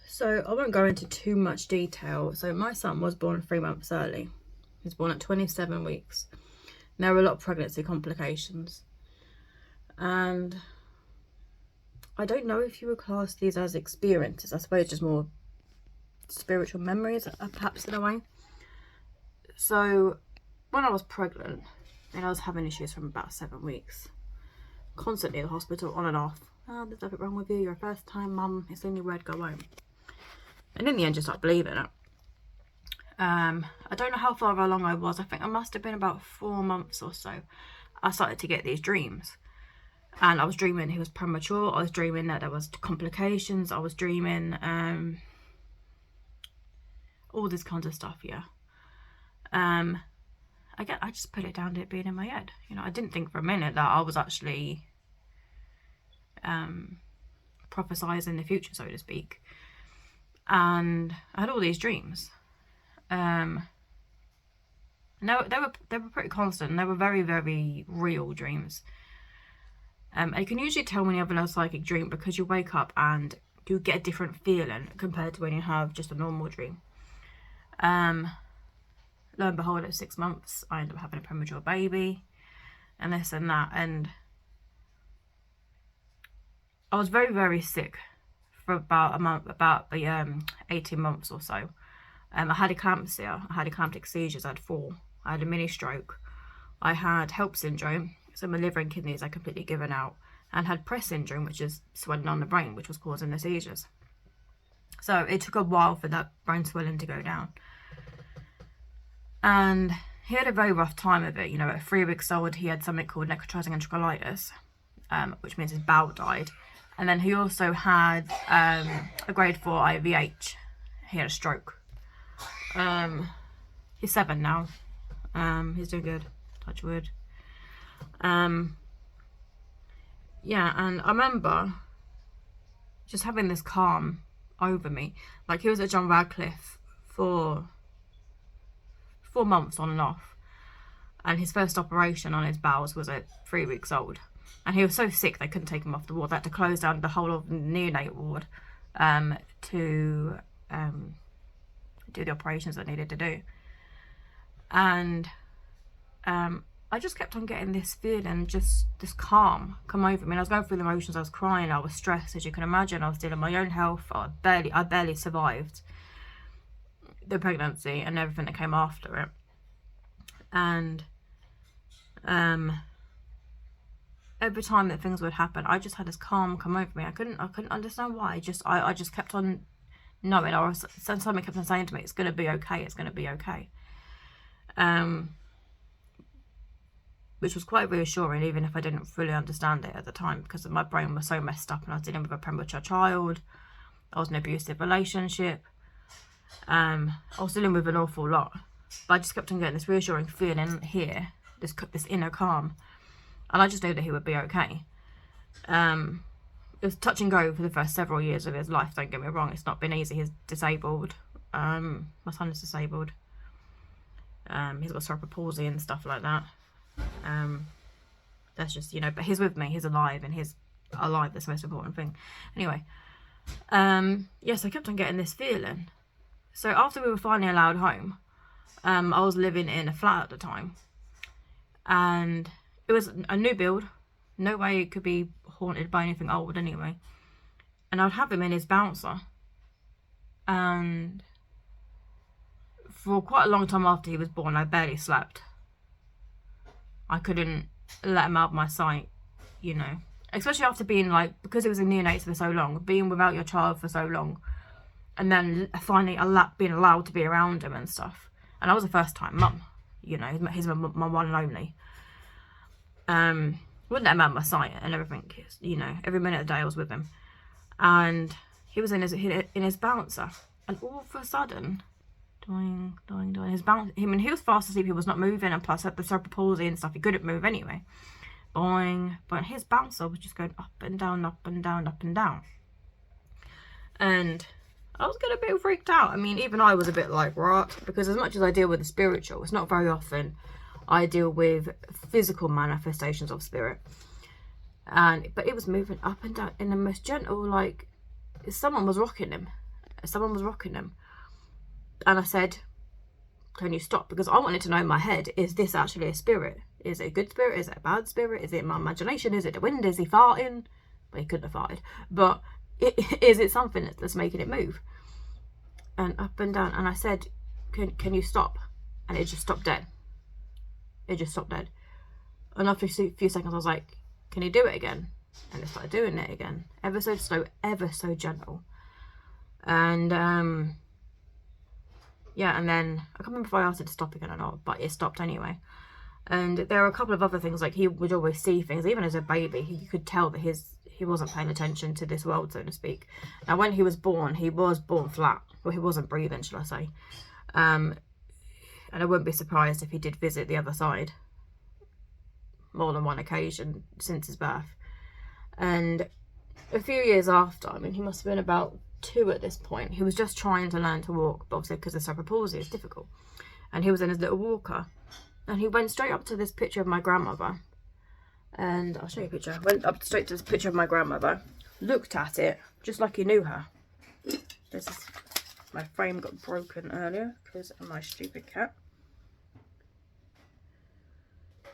So I won't go into too much detail. So my son was born 3 months early. He was born at 27 weeks. There were a lot of pregnancy complications. And I don't know if you would class these as experiences. I suppose just more spiritual memories, perhaps, in a way. So when I was pregnant, and I was having issues from about 7 weeks, constantly in the hospital, on and off. Oh, there's nothing wrong with you. You're a first time mum. It's only word, go home. And in the end, just started believing it. I don't know how far along I was. I think I must have been about 4 months or so. I started to get these dreams. And I was dreaming he was premature. I was dreaming that there was complications. I was dreaming all this kind of stuff, yeah. I just put it down to it being in my head. You know, I didn't think for a minute that I was actually prophesizing the future, so to speak. And I had all these dreams. And they were pretty constant, and they were very, very real dreams. And you can usually tell when you have a psychic dream because you wake up and you get a different feeling compared to when you have just a normal dream. Lo and behold, at 6 months, I ended up having a premature baby, and this and that, and I was very, very sick for about 18 months or so. I had eclampsia, I had eclamptic seizures, I had 4, I had a mini stroke, I had HELLP syndrome, so my liver and kidneys are completely given out, and had PRESS syndrome, which is swelling on the brain, which was causing the seizures. So it took a while for that brain swelling to go down. And he had a very rough time of it. You know, at 3 weeks old, he had something called necrotizing enterocolitis, which means his bowel died. And then he also had a grade 4 IVH. He had a stroke. He's 7 now. He's doing good. Touch wood. Yeah, and I remember just having this calm over me. Like, he was at John Radcliffe for 4 months on and off, and his first operation on his bowels was at 3 weeks old, and he was so sick they couldn't take him off the ward. They had to close down the whole of the neonate ward to do the operations that needed to do. And I just kept on getting this feeling, just this calm come over me. And I was going through the motions. I was crying, I was stressed, as you can imagine. I was dealing with my own health. I barely survived the pregnancy and everything that came after it. And every time that things would happen, I just had this calm come over me. I couldn't understand why. I just kept on knowing, or something kept on saying to me, it's going to be okay, it's going to be okay. Which was quite reassuring, even if I didn't fully understand it at the time, because my brain was so messed up, and I was dealing with a premature child. I was in an abusive relationship. I was dealing with an awful lot, but I just kept on getting this reassuring feeling here, this inner calm, and I just knew that he would be okay. It was touch and go for the first several years of his life, don't get me wrong. It's not been easy. He's disabled. My son is disabled. He's got cerebral palsy and stuff like that. That's just, you know, but he's with me, he's alive, and he's alive, that's the most important thing. Anyway, yes, I kept on getting this feeling. So after we were finally allowed home, I was living in a flat at the time, and it was a new build. No way it could be haunted by anything old anyway. And I'd have him in his bouncer, and for quite a long time after he was born, I barely slept. I couldn't let him out of my sight, you know, especially after being, like, because it was in neonates for so long, being without your child for so long, and then finally being allowed to be around him and stuff. And I was a first time mum, you know, he's my one and only. Wouldn't let him out of my sight and everything, you know, every minute of the day I was with him. And he was in his bouncer, and all of a sudden, doing his bounce. I mean, he was fast asleep, he was not moving, and plus had the cerebral palsy and stuff, he couldn't move anyway. Boing, but his bouncer was just going up and down, up and down, up and down. And I was getting a bit freaked out. I mean, even I was a bit like, what? Because as much as I deal with the spiritual, it's not very often I deal with physical manifestations of spirit. But it was moving up and down in the most gentle, like someone was rocking him. someone was rocking them. And I said, can you stop? Because I wanted to know in my head, is this actually a spirit? Is it a good spirit? Is it a bad spirit? Is it my imagination? Is it the wind? Is he farting? Well, he couldn't have farted. But is it something that's making it move? And up and down. And I said, can you stop? And it just stopped dead. It just stopped dead. And after a few seconds, I was like, can you do it again? And it started doing it again. Ever so slow, ever so gentle. And yeah, and then I can't remember if I asked it to stop again or not, but it stopped anyway. And there are a couple of other things, like he would always see things. Even as a baby, he could tell that he wasn't paying attention to this world, so to speak. Now, when he was born flat. Well, he wasn't breathing, shall I say. And I wouldn't be surprised if he did visit the other side more than one occasion since his birth. And a few years after, I mean, he must have been about 2 at this point. He was just trying to learn to walk, but obviously because of cerebral palsy, it's difficult. And he was in his little walker, and he went straight up to this picture of my grandmother. And I'll show you a picture. Went up straight to this picture of my grandmother, looked at it just like he knew her. This is, my frame got broken earlier because of my stupid cat.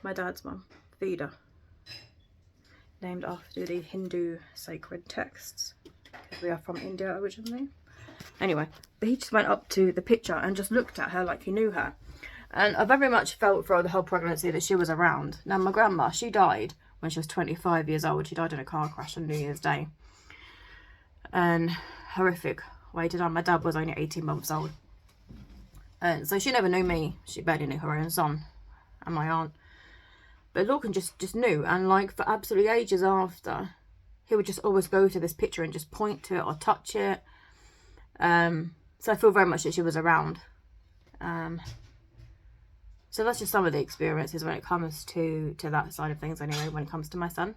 My dad's mum, Vida, named after the Hindu sacred texts, because we are from India originally. Anyway, but he just went up to the picture and just looked at her like he knew her. And I very much felt throughout the whole pregnancy that she was around. Now, my grandma, she died when she was 25 years old. She died in a car crash on New Year's Day. And horrific way to die. My dad was only 18 months old. And so she never knew me. She barely knew her own son and my aunt. But Lorcan just knew. And like for absolutely ages after, he would just always go to this picture and just point to it or touch it. So I feel very much that she was around. So that's just some of the experiences when it comes to that side of things anyway, when it comes to my son.